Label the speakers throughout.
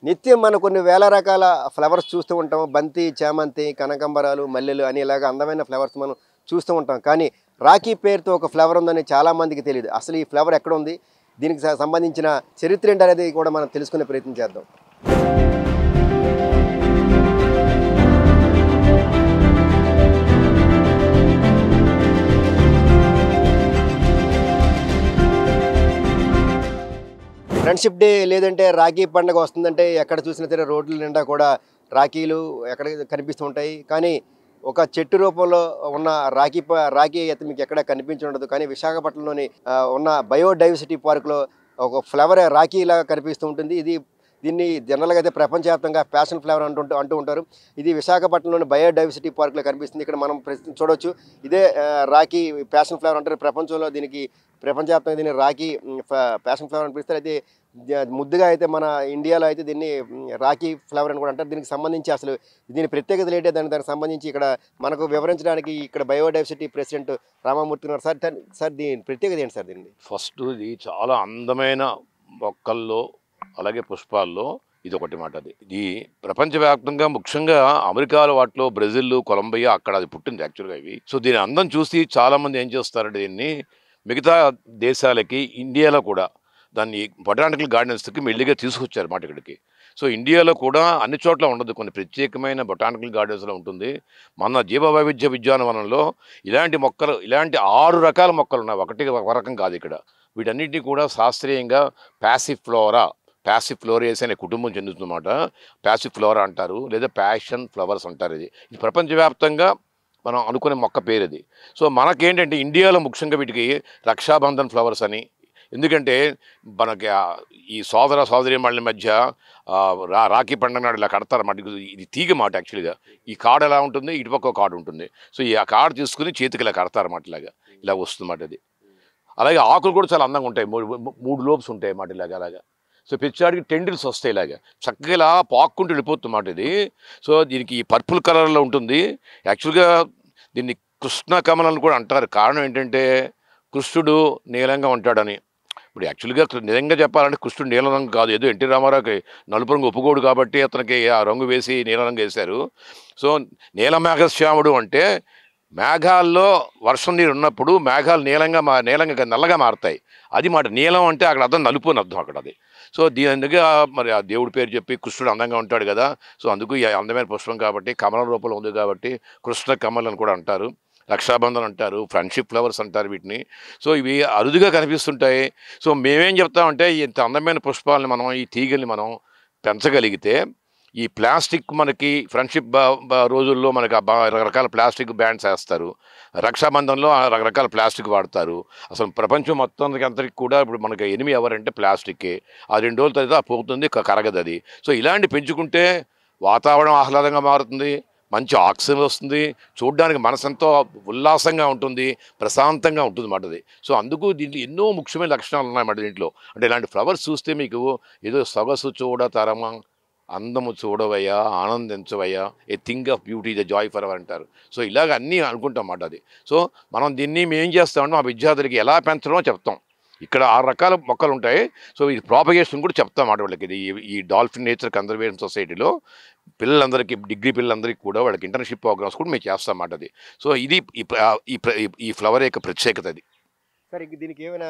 Speaker 1: నిత్యం మనం కొన్ని వేల రకాల ఫ్లవర్స్ చూస్తూ ఉంటాం. బంతి, చామంతి, కనకాంబరాలు, మల్లెలు అని ఇలాగ అందమైన ఫ్లవర్స్ మనం చూస్తూ ఉంటాం. కానీ రాఖీ పేరుతో ఒక ఫ్లవర్ ఉందని చాలామందికి తెలీదు. అసలు ఈ ఫ్లవర్ ఎక్కడుంది? దీనికి సంబంధించిన చరిత్ర ఏంటనేది కూడా మనం తెలుసుకునే ప్రయత్నం చేద్దాం. ఫ్రెండ్షిప్ డే లేదంటే రాఖీ పండుగ వస్తుందంటే ఎక్కడ చూసినా సరే రోడ్ల నిండా కూడా రాఖీలు ఎక్కడ కనిపిస్తూ ఉంటాయి. కానీ ఒక చెట్టు రూపంలో ఉన్న రాఖీ అయితే మీకు ఎక్కడ కనిపించుండదు. కానీ విశాఖపట్నంలోని ఉన్న బయోడైవర్సిటీ పార్క్లో ఒక ఫ్లవర్ రాఖీలాగా కనిపిస్తూ ఉంటుంది. దీన్ని జనరల్గా అయితే ప్రపంచవ్యాప్తంగా ప్యాషన్ ఫ్లవర్ అంటూ ఉంటారు. ఇది విశాఖపట్నంలోని బయోడైవర్సిటీ పార్క్లో కనిపిస్తుంది. ఇక్కడ మనం ప్రస్తుతం చూడవచ్చు. ఇదే రాఖీ ప్యాషన్ ఫ్లవర్ అంటారు. ప్రపంచవ్యాప్తంగా దీన్ని రాఖీ ప్యాషన్ ఫ్లవర్ అనిపిస్తారు. అయితే ముద్దుగా అయితే మన ఇండియాలో అయితే దీన్ని రాఖీ ఫ్లవర్ అని కూడా అంటారు. దీనికి సంబంధించి అసలు దీని ప్రత్యేకతలు ఏంటి, దానికి సంబంధించి ఇక్కడ మనకు వివరించడానికి ఇక్కడ బయోడైవర్సిటీ ప్రెసిడెంట్ రామమూర్తి ఉన్నారు. సార్ దీని ప్రత్యేకత ఏంటి సార్? దీన్ని
Speaker 2: ఫస్ట్ ఇది చాలా అందమైన మొక్కల్లో అలాగే పుష్పాల్లో ఇది ఒకటి మాట. ఇది ప్రపంచవ్యాప్తంగా ముఖ్యంగా అమెరికాలో వాటిలో బ్రెజిల్, కొలంబియా అక్కడ అది పుట్టింది యాక్చువల్గా ఇవి. సో దీని అందం చూసి చాలామంది ఏం చేస్తారంటే దీన్ని మిగతా దేశాలకి ఇండియాలో కూడా దాన్ని బొటానికల్ గార్డెన్స్కి మెల్లిగా తీసుకొచ్చారు మాట ఇక్కడికి. సో ఇండియాలో కూడా అన్ని చోట్ల ఉండదు, కొన్ని ప్రత్యేకమైన బొటానికల్ గార్డెన్స్లో ఉంటుంది. మన జీవ వైవిధ్య ఉద్యానవనంలో ఇలాంటి మొక్కలు, ఇలాంటి 6 రకాల మొక్కలు ఉన్నాయి. ఒక రకం కాదు ఇక్కడ. వీటన్నిటిని కూడా శాస్త్రీయంగా ప్యాసిఫ్లోరేస్ అనే కుటుంబం చెందుతుందన్నమాట. ప్యాసిఫ్లోరా అంటారు, లేదా ప్యాషన్ ఫ్లవర్స్ అంటారు. ఇది ప్రపంచవ్యాప్తంగా మనం అనుకునే మొక్క పేరు ఇది. సో మనకేంటంటే ఇండియాలో ముఖ్యంగా వీటికి రక్షాబంధన్ ఫ్లవర్స్ అని, ఎందుకంటే మనకి ఈ సోదరీమణుల మధ్య రాఖీ పండుగ నాడు ఇలా కడతారన్నమాట. ఇది తీగ మాట యాక్చువల్గా. ఈ కార్డు ఎలా ఉంటుంది, ఇటుపక్క కార్డు ఉంటుంది. సో ఈ కార్డు తీసుకుని చేతికి ఇలా కడతారన్నమాట. ఇలా వస్తుందన్నమాట ఇది. అలాగే ఆకులు కూడా చాలా అందంగా ఉంటాయి. 3 లోబ్స్ ఉంటాయి అన్నమాట అలాగా. సో పిచ్చాడికి టెండిల్స్ వస్తాయి ఇలాగా, చక్కగా ఇలా పాక్కుంటూ వెళ్ళిపోతున్నమాట ఇది. సో దీనికి ఈ పర్పుల్ కలర్లో ఉంటుంది. యాక్చువల్గా దీన్ని కృష్ణ కమలం అని కూడా అంటారు. కారణం ఏంటంటే కృష్ణుడు నీలంగా ఉంటాడని. ఇప్పుడు యాక్చువల్గా నిజంగా చెప్పాలంటే కృష్ణుడు నీలం రంగు కాదు, ఏదో ఎన్టీ రామారావుకి నలుపు రంగు ఒప్పుకోడు కాబట్టి అతనికి ఆ రంగు వేసి నీలం రంగు వేశారు. సో నీలమేఘశ్యాముడు అంటే మేఘాల్లో వర్షం నీరు ఉన్నప్పుడు మేఘాలు నల్లగా మారుతాయి. అది మాట. నీలం అంటే అక్కడ అర్థం నలుపు అని అర్థం అక్కడ అది. సో దీనిగా మరి ఆ దేవుడి పేరు చెప్పి కృష్ణుడు అందంగా ఉంటాడు కదా. సో అందుకు ఈ అందమైన పుష్పం కాబట్టి కమలం రూపంలో ఉంది కాబట్టి కృష్ణ కమల్ అని కూడా అంటారు. రక్షాబంధన్ అంటారు, ఫ్రెండ్షిప్ ఫ్లవర్స్ అంటారు వీటిని. సో ఇవి అరుదుగా కనిపిస్తుంటాయి. సో మేమేం చెప్తామంటే ఇంత అందమైన పుష్పాలని మనం, ఈ తీగల్ని మనం పెంచగలిగితే ఈ ప్లాస్టిక్ మనకి ఫ్రెండ్షిప్ రోజుల్లో మనకి రకరకాల ప్లాస్టిక్ బ్యాండ్స్ వేస్తారు. రక్షాబంధంలో రకరకాల ప్లాస్టిక్ వాడతారు. అసలు ప్రపంచం మొత్తానికి అంతరికి కూడా ఇప్పుడు మనకి ఎనిమి ఎవరంటే ప్లాస్టిక్కే. ఆ 2 రోజుల తర్వాత పోతుంది, కరగదు అది. సో ఇలాంటి పెంచుకుంటే వాతావరణం ఆహ్లాదంగా మారుతుంది, మంచి ఆక్సిజన్ వస్తుంది, చూడడానికి మనసంతో ఉల్లాసంగా ఉంటుంది, ప్రశాంతంగా ఉంటుంది అన్నమాట అది. సో అందుకు దీంట్లో ఎన్నో ముఖ్యమైన లక్షణాలు ఉన్నాయన్నమాట దీంట్లో. అంటే ఇలాంటి ఫ్లవర్స్ చూస్తే మీకు ఏదో సొగసు చూడతరమా, అందము చూడవయ్యా, ఆనందించవయ్యా, a thing of beauty the joy forever అంటారు. సో ఇలాగ అన్నీ అనుకుంటాం అన్నమాట అది. సో మనం దీన్ని మేము చేస్తామంటే మా విద్యార్థులకి ఎలా పెంచడమో చెప్తాం. ఇక్కడ 6 రకాల మొక్కలు ఉంటాయి. సో ఈ ప్రాపగేషన్ కూడా చెప్తాం మాట వాళ్ళకి. ఇది ఈ డాల్ఫిన్ నేచర్ కన్జర్వేషన్ సొసైటీలో పిల్లలందరికీ, డిగ్రీ పిల్లలందరికీ కూడా వాళ్ళకి ఇంటర్న్షిప్ ప్రోగ్రామ్స్ కూడా మేము చేస్తాం మాట అది. సో ఇది ఈ ఫ్లవర్ యొక్క ప్రత్యేకత అది.
Speaker 1: సార్ దీనికి ఏమైనా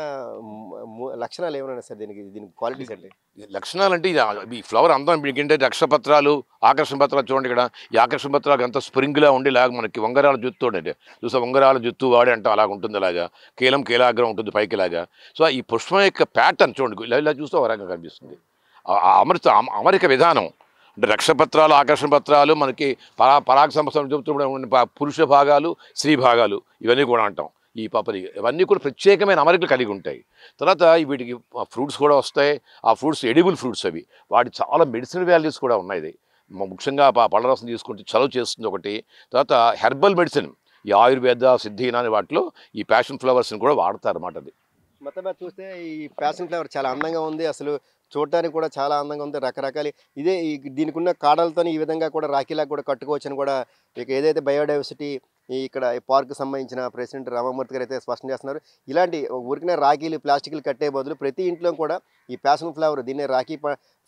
Speaker 1: లక్షణాలు ఏమైనా సార్? దీనికి క్వాలిటీస్ అంటే
Speaker 2: లక్షణాలు అంటే ఈ ఫ్లవర్ అందం ఏంటంటే రక్షపత్రాలు, ఆకర్షణ పత్రాలు చూడండి. ఇక్కడ ఈ ఆకర్షణ పత్రాలు అంతా స్ప్రింగ్లా ఉండి ఇలాగ మనకి ఉంగరాల జుత్తు ఉండే చూసా, ఉంగరాల జుత్తు వాడి అంటే అలాగ ఉంటుంది. అలాగా కేలాగ్రం ఉంటుంది పైకి ఇలాగా. సో ఈ పుష్పం యొక్క ప్యాటర్న్ చూడండి, ఇలా చూస్తే ఒక రకంగా కనిపిస్తుంది. అమరిక విధానం అంటే రక్షపత్రాలు, ఆకర్షణ పత్రాలు మనకి పరాగ సంపర్కం చెబుతున్న పురుష భాగాలు, స్త్రీ భాగాలు ఇవన్నీ కూడా అంటాం. ఈ పపరి ఇవన్నీ కూడా ప్రత్యేకమైన అమరికలు కలిగి ఉంటాయి. తర్వాత వీటికి ఫ్రూట్స్ కూడా వస్తాయి. ఆ ఫ్రూట్స్ ఎడిబుల్ ఫ్రూట్స్ అవి. వాటి చాలా మెడిసినల్ వాల్యూస్ కూడా ఉన్నాయి. ముఖ్యంగా పళ్ళ రసం తీసుకుంటే చలువ చేస్తుంది ఒకటి. తర్వాత హెర్బల్ మెడిసిన్, ఈ ఆయుర్వేద, సిద్ధినా అనే వాటిలో ఈ ప్యాషన్ ఫ్లవర్స్ని కూడా వాడతారు అన్నమాట. అది
Speaker 1: మొత్తం మీద చూస్తే ఈ ప్యాషన్ ఫ్లవర్ చాలా అందంగా ఉంది. అసలు చూడటానికి కూడా చాలా అందంగా ఉంది. రకరకాల దీనికి ఉన్న కాడలతో ఈ విధంగా కూడా రాఖీలాగా కూడా కట్టుకోవచ్చని కూడా ఇక ఏదైతే బయోడైవర్సిటీ ఇక్కడ ఈ పార్క్ సంబంధించిన ప్రెసిడెంట్ రామమూర్తి గారు అయితే స్పష్టం చేస్తున్నారు. ఇలాంటి ఊరికనే రాఖీలు, ప్లాస్టిక్లు కట్టే బదులు ప్రతి ఇంట్లో కూడా ఈ ప్యాషన్ ఫ్లవర్, దీన్నే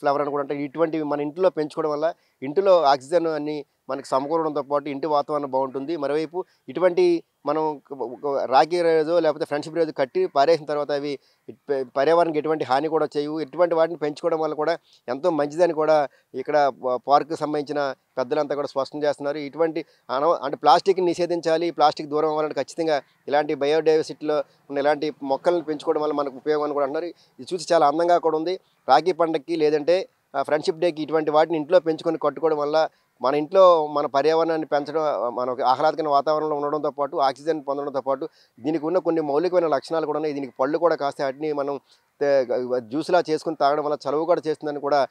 Speaker 1: ఫ్లవర్ అని కూడా అంటారు. ఇటువంటివి మన ఇంట్లో పెంచుకోవడం వల్ల ఇంటిలో ఆక్సిజన్ అన్ని మనకి సమకూరడంతో పాటు ఇంటి వాతావరణం బాగుంటుంది. మరోవైపు ఇటువంటి మనం రాఖీ రోజు లేకపోతే ఫ్రెండ్షిప్ రోజు కట్టి పారేసిన తర్వాత అవి పర్యావరణానికి ఎటువంటి హాని కూడా చేయవు. ఇటువంటి వాటిని పెంచుకోవడం వల్ల కూడా ఎంతో మంచిదని కూడా ఇక్కడ పార్క్కి సంబంధించిన పెద్దలంతా కూడా స్పష్టం చేస్తున్నారు. ఇటువంటి అంటే ప్లాస్టిక్ని నిషేధించాలి, ప్లాస్టిక్ దూరం అవ్వాలంటే ఖచ్చితంగా ఇలాంటి బయోడైవర్సిటీలో ఉన్న ఇలాంటి మొక్కలను పెంచుకోవడం వల్ల మనకు ఉపయోగం అని కూడా అంటున్నారు. ఇది చూసి చాలా అందంగా కూడా ఉంది. రాఖీ పండగకి లేదంటే ఫ్రెండ్షిప్ డేకి ఇటువంటి వాటిని ఇంట్లో పెంచుకొని కట్టుకోవడం వల్ల మన ఇంట్లో మన పర్యావరణాన్ని పెంచడం, మనకు ఆహ్లాదకరమైన వాతావరణంలో ఉండడంతో పాటు ఆక్సిజన్ పొందడంతో పాటు దీనికి ఉన్న కొన్ని మౌలికమైన లక్షణాలు కూడా ఉన్నాయి. దీనికి పళ్ళు కూడా కాస్తే వాటిని మనం జ్యూస్లా చేసుకుని తాగడం వల్ల చలువ కూడా చేస్తుందని కూడా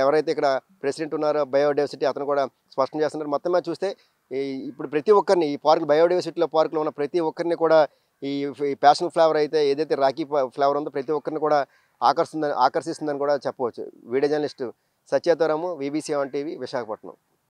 Speaker 1: ఎవరైతే ఇక్కడ ప్రెసిడెంట్ ఉన్నారో బయోడైవర్సిటీ అతను కూడా స్పష్టం చేస్తున్నారు. మొత్తం మీద చూస్తే ఇప్పుడు ప్రతి ఒక్కరిని ఈ పార్క్ బయోడైవర్సిటీలో పార్కులో ఉన్న ప్రతి ఒక్కరిని కూడా ఈ ప్యాషన్ ఫ్లవర్ అయితే ఏదైతే రాఖీ ఫ్లవర్ ఉందో ప్రతి ఒక్కరిని కూడా ఆకర్షిస్తుందని కూడా చెప్పవచ్చు. వీడియో జర్నలిస్ట్ సత్యతోరాము, VBC 1 టీవీ, విశాఖపట్నం.